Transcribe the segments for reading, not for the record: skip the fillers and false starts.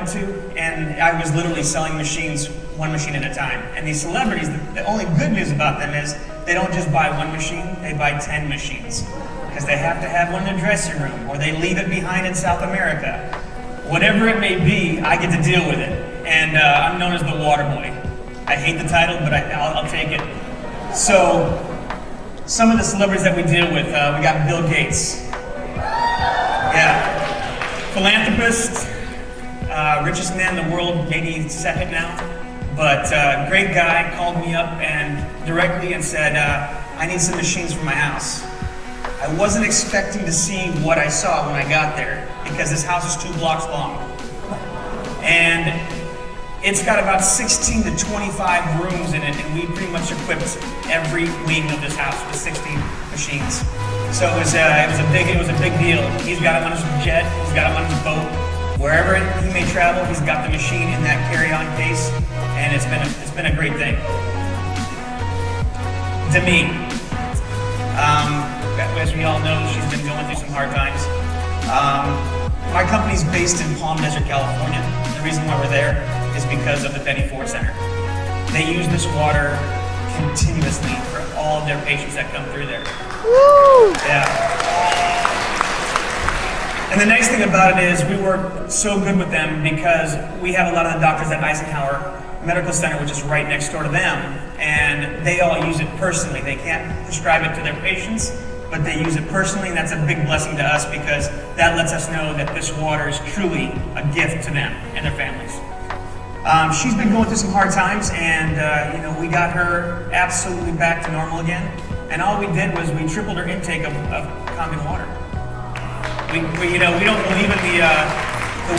wanted to, and I was literally selling machines, one machine at a time. And these celebrities, the only good news about them is they don't just buy one machine, they buy 10 machines. Because they have to have one in their dressing room, or they leave it behind in South America. Whatever it may be, I get to deal with it. And I'm known as the water boy. I hate the title, but I'll take it. So, some of the celebrities that we deal with, we got Bill Gates. Yeah. Philanthropist, richest man in the world, maybe second now. But great guy, called me up and directly and said, I need some machines for my house. I wasn't expecting to see what I saw when I got there, because this house is 2 blocks long. And it's got about 16 to 25 rooms in it, and we pretty much equipped every wing of this house with 60 machines. So it was a big deal. He's got him on his jet, he's got him on his boat. Wherever he may travel, he's got the machine in that carry-on case, and it's been a great thing. To me, as we all know, she's been going through some hard times. My company's based in Palm Desert, California. The reason why we're there is because of the Betty Ford Center. They use this water continuously for all of their patients that come through there. Woo! Yeah. And the nice thing about it is we work so good with them because we have a lot of the doctors at Eisenhower Medical Center, which is right next door to them, and they all use it personally. They can't prescribe it to their patients, but they use it personally, and that's a big blessing to us because that lets us know that this water is truly a gift to them and their families. She's been going through some hard times, and we got her absolutely back to normal again. And all we did was we tripled her intake of Kangen water. We don't believe in the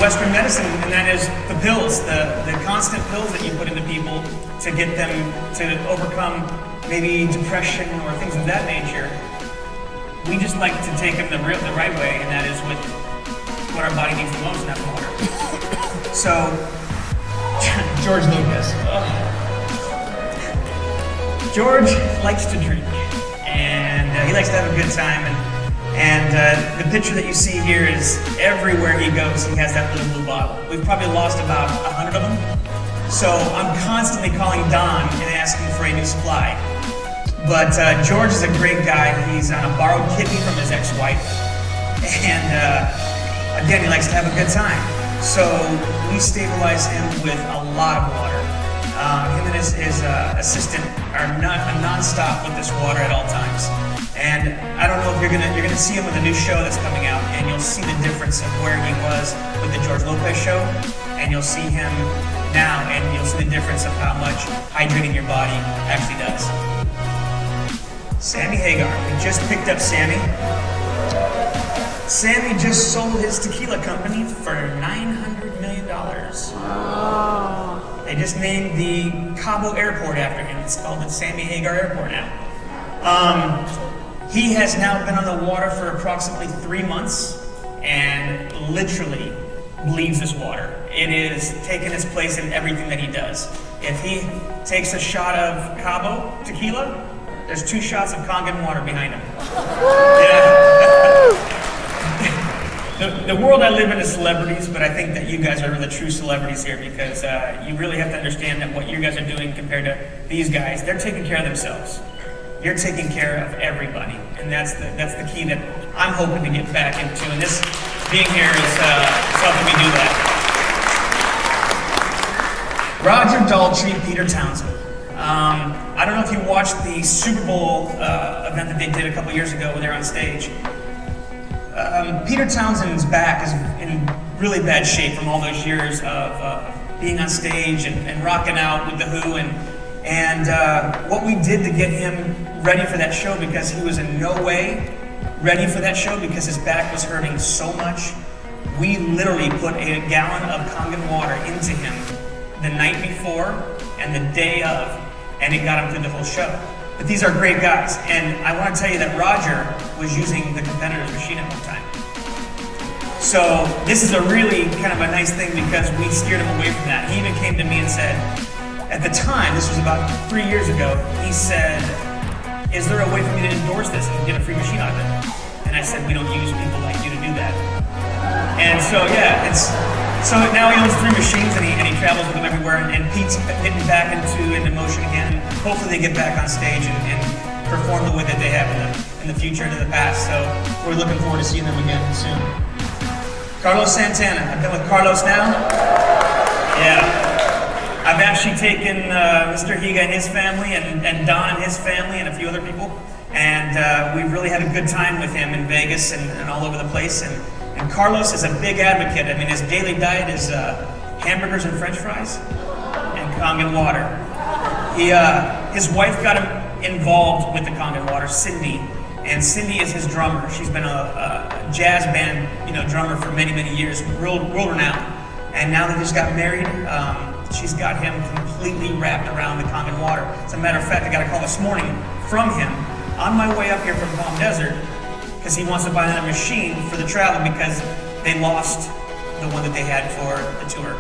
Western medicine, and that is the pills, the constant pills that you put into people to get them to overcome maybe depression or things of that nature. We just like to take them the right way, and that is with what our body needs the most, and that's water. So, George Lucas. George likes to drink, and he likes to have a good time. And the picture that you see here is everywhere he goes, he has that little blue bottle. We've probably lost about 100 of them. So I'm constantly calling Don and asking for a new supply. But George is a great guy. He's on a borrowed kidney from his ex-wife. And again, he likes to have a good time. So we stabilize him with a lot of water. Him and his assistant are non-stop with this water at all times. And I don't know if you're gonna see him with a new show that's coming out, and you'll see the difference of where he was with the George Lopez show, and you'll see him now, and you'll see the difference of how much hydrating your body actually does. Sammy Hagar, we just picked up Sammy. Sammy just sold his tequila company for $900 million. Oh. They just named the Cabo Airport after him. It's called the Sammy Hagar Airport now. He has now been on the water for approximately 3 months and literally bleeds this water. It is taking its place in everything that he does. If he takes a shot of Cabo tequila, there's 2 shots of Kangen water behind him. Yeah. The world I live in is celebrities, but I think that you guys are the true celebrities here because you really have to understand that what you guys are doing compared to these guys, they're taking care of themselves. You're taking care of everybody, and that's the key that I'm hoping to get back into. And this being here is helping me do that. Roger Daltrey, Peter Townsend. I don't know if you watched the Super Bowl event that they did a couple years ago when they were on stage. Peter Townsend's back is in really bad shape from all those years of being on stage and rocking out with The Who, and what we did to get him ready for that show, because he was in no way ready for that show because his back was hurting so much, we literally put a gallon of Kangen water into him the night before and the day of, and it got him through the whole show. But these are great guys, and I want to tell you that Roger was using the competitor's machine at one time. So this is a really kind of a nice thing because we steered him away from that. He even came to me and said, at the time, this was about 3 years ago, he said, is there a way for me to endorse this and get a free machine out of it? And I said, we don't use people like you to do that. And so yeah, So now he owns 3 machines, and he travels with them everywhere. And Pete's getting back into motion again. Hopefully, they get back on stage and perform the way that they have in the future and in the past. So we're looking forward to seeing them again soon. Carlos Santana. I've been with Carlos now. Yeah. I've actually taken Mr. Higa and his family, and Don and his family, and a few other people. And we really had a good time with him in Vegas and all over the place. And Carlos is a big advocate. I mean, his daily diet is hamburgers and French fries and Kangen water. His wife got him involved with the Kangen water, Cindy, and Cindy is his drummer. She's been a jazz band, drummer for many, many years, world renowned. And now they just got married. She's got him completely wrapped around the Kangen water. As a matter of fact, I got a call this morning from him on my way up here from Palm Desert, because he wants to buy another machine for the travel because they lost the one that they had for the tour.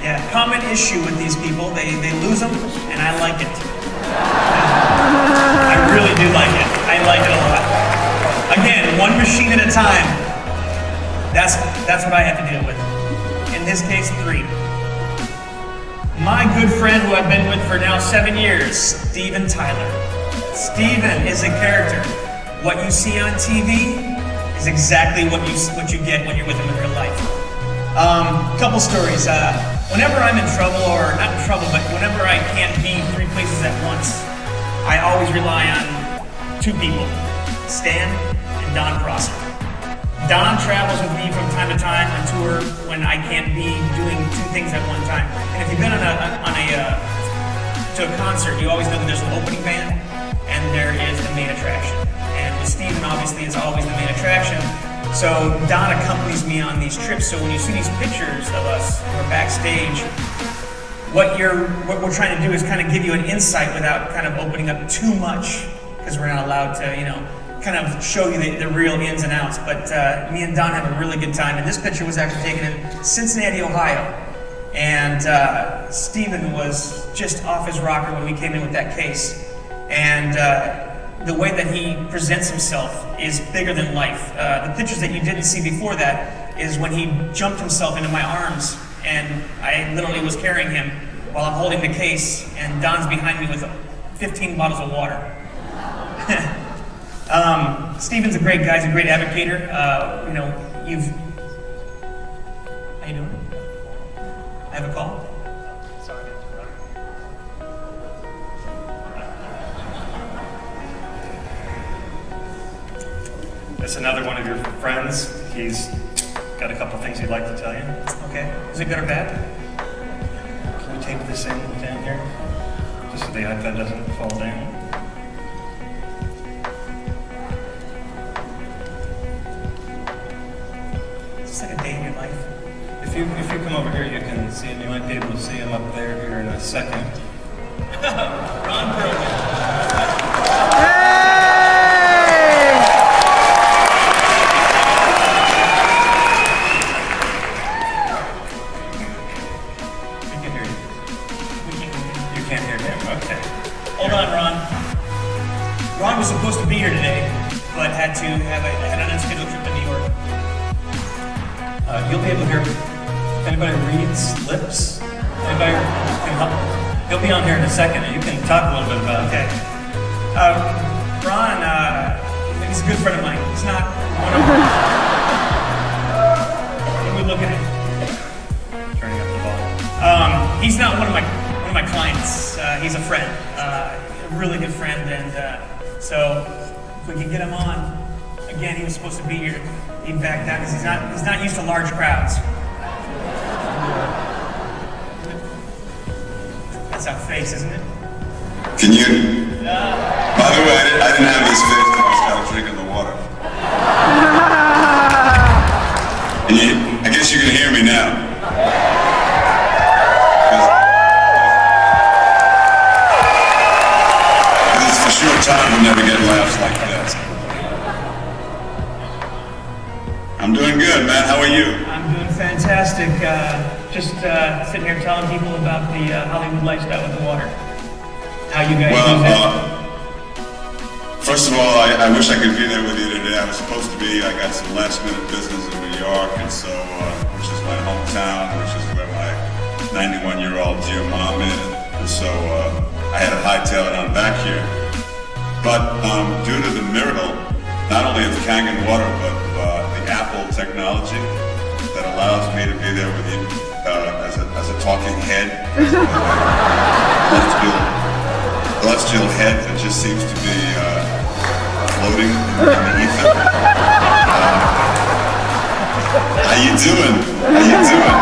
Yeah, common issue with these people, they lose them, and I like it. I really do like it. I like it a lot. Again, 1 machine at a time. That's what I have to deal with. In this case, 3. My good friend who I've been with for now 7 years, Steven Tyler. Steven is a character. What you see on TV is exactly what you get when you're with him in real life. Couple stories. Whenever I'm in trouble, or not in trouble, but whenever I can't be 3 places at once, I always rely on 2 people, Stan and Don Prosser. Don travels with me from time to time on tour when I can't be doing 2 things at one time. And if you've been to a concert, you always know that there's an opening band and there is the main attraction. And with Steven, obviously, is always the main attraction. So Don accompanies me on these trips. So when you see these pictures of us, we're backstage, what we're trying to do is kind of give you an insight without kind of opening up too much, because we're not allowed to, kind of show you the real ins and outs. But me and Don have a really good time. And this picture was actually taken in Cincinnati, Ohio. And Steven was just off his rocker when we came in with that case. And the way that he presents himself is bigger than life. The pictures that you didn't see before that is when he jumped himself into my arms, and I literally was carrying him while I'm holding the case, and Don's behind me with 15 bottles of water. Steven's a great guy. He's a great advocator. How you doing? I have a call. Sorry. That's another one of your friends. He's got a couple things he'd like to tell you. Okay. Is it good or bad? Can we tape this in down here? Just so the iPad doesn't fall down. Is this like a day in your life? If you come over here, you can see him. You might be able to see him up there here in a second. Ron Perlman. Ron was supposed to be here today, but had an unscheduled trip to New York. You'll be able to hear if anybody reads lips. Anybody can help? He'll be on here in a second, and you can talk a little bit about it. Okay. Ron, he's a good friend of mine. He's not one of them. Can we look at him? Turning up the volume. He's not one of my clients. He's a friend, a really good friend, and so if we can get him on. Again, he was supposed to be here. He backed down because he's not used to large crowds. That's our face, isn't it? Can you? By the way, I didn't have this face when I was drinking the water. And I guess you can hear me now. Because for sure time will never get laughs like this. I'm doing good, man. How are you? I'm doing fantastic. Just sitting here telling people about the Hollywood lifestyle with the water. How you guys use it. First of all, I wish I could be there with you today. I was supposed to be. I got some last-minute business in New York, and so, which is my hometown, which is where my 91-year-old dear mom is. And so I had to hightail it on back here. But due to the miracle, not only of Kangen water, but the Apple technology that allows me to be there with you as a talking head, celestial head that just seems to be floating in the ether. How you doing? How you doing?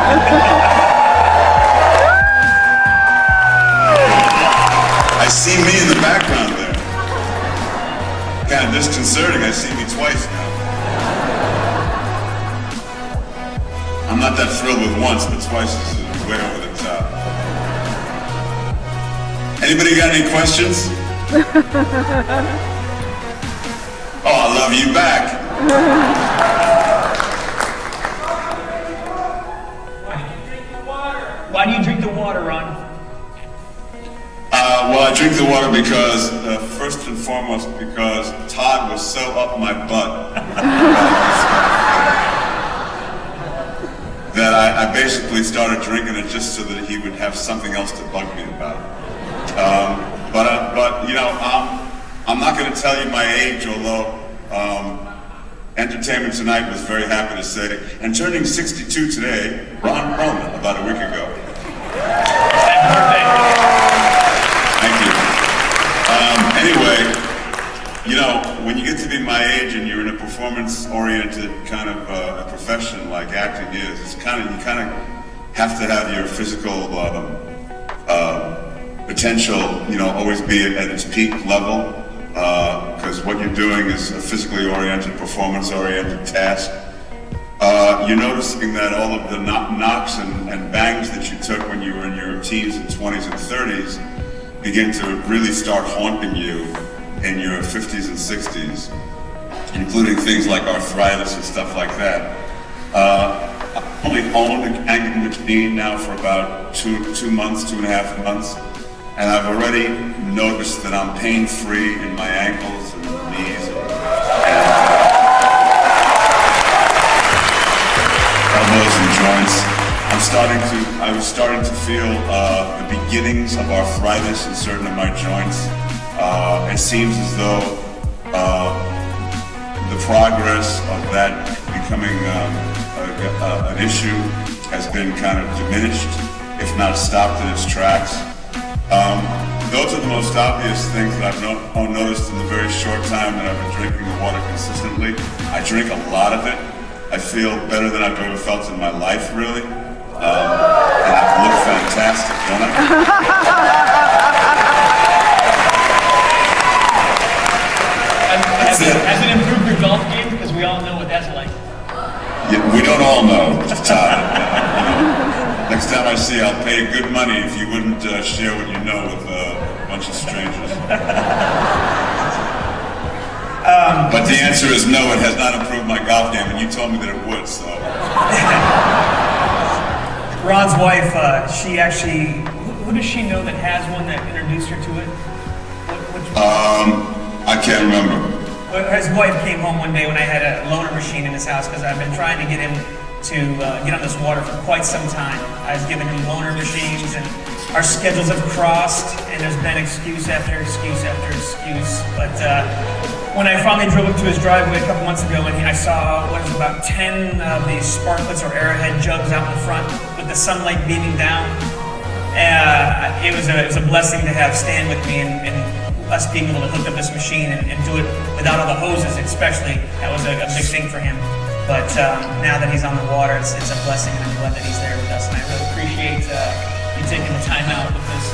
I see me in the background there. Kind of disconcerting. I see me twice now. I'm not that thrilled with once, but twice is way over the top. Anybody got any questions? Oh, I love you back. Why do you drink the water, Ron? Well, I drink the water because, first and foremost, because Todd was so up my butt that I basically started drinking it just so that he would have something else to bug me about. But you know, I'm not going to tell you my age, although Entertainment Tonight was very happy to say, and turning 62 today, Ron Perlman, about a week ago. Thank you. Anyway, you know, when you get to be my age and you're in a performance-oriented kind of a profession like acting is, it's kind of, you kind of have to have your physical potential, you know, always be at its peak level, because what you're doing is a physically oriented, performance-oriented task. You're noticing that all of the knocks and bangs that you took when you were in your teens and 20s and 30s begin to really start haunting you in your 50s and 60s, including things like arthritis and stuff like that. I've only owned a Kangen machine now for about 2 months, 2.5 months, and I've already noticed that I'm pain-free in my ankles and knees and elbows and joints. I was starting to feel the beginnings of arthritis in certain of my joints. It seems as though the progress of that becoming an issue has been kind of diminished, if not stopped in its tracks. Those are the most obvious things that I've noticed in the very short time that I've been drinking the water consistently. I drink a lot of it. I feel better than I've ever felt in my life, really. And I look fantastic, don't I? Has it improved your golf game? Because we all know what that's like. Yeah, we don't all know, Todd. You know, next time I see you, I'll pay you good money if you wouldn't share what you know with a bunch of strangers. But the answer is no, it has not improved my golf game, and you told me that it would, so. Ron's wife, she actually, who does she know that has one that introduced her to it? I can't remember. His wife came home one day when I had a loaner machine in his house, because I've been trying to get him to get on this water for quite some time. I was giving him loaner machines, and our schedules have crossed, and there's been excuse after excuse after excuse. But when I finally drove up to his driveway a couple months ago, and I saw what was about 10 of these sparklets or arrowhead jugs out in front with the sunlight beaming down, it was a blessing to have Stan with me and us being able to hook up this machine and do it without all the hoses, especially. That was a big thing for him. But now that he's on the water, it's a blessing, and I'm glad that he's there with us. And I really appreciate you taking the time out with this.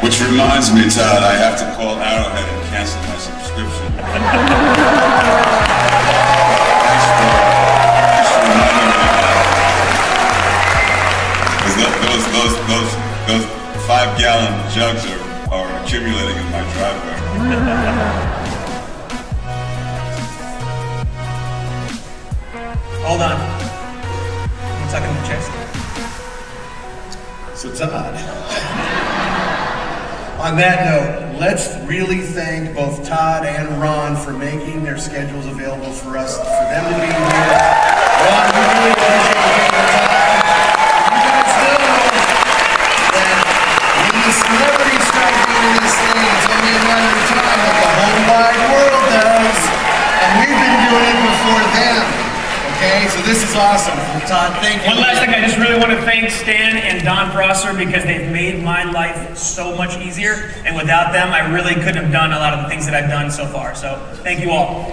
Which reminds me, Todd, I have to call Arrowhead and cancel my subscription. Thanks for reminding me. Because those 5-gallon jugs are accumulating in my driveway. Hold on. I'm sucking the chest. So Todd, on that note, let's really thank both Todd and Ron for making their schedules available for us, for them to be here. Ron, we really appreciate you taking the time. You guys know that when the celebrities start doing this thing, it's only a matter of time that the whole wide world does. And we've been doing it before them. Okay, so this is awesome. Todd, thank you. One last thing, I just really want to thank Stan and Don Prosser because they've made my life so much easier, and without them, I really couldn't have done a lot of the things that I've done so far. So, thank you all.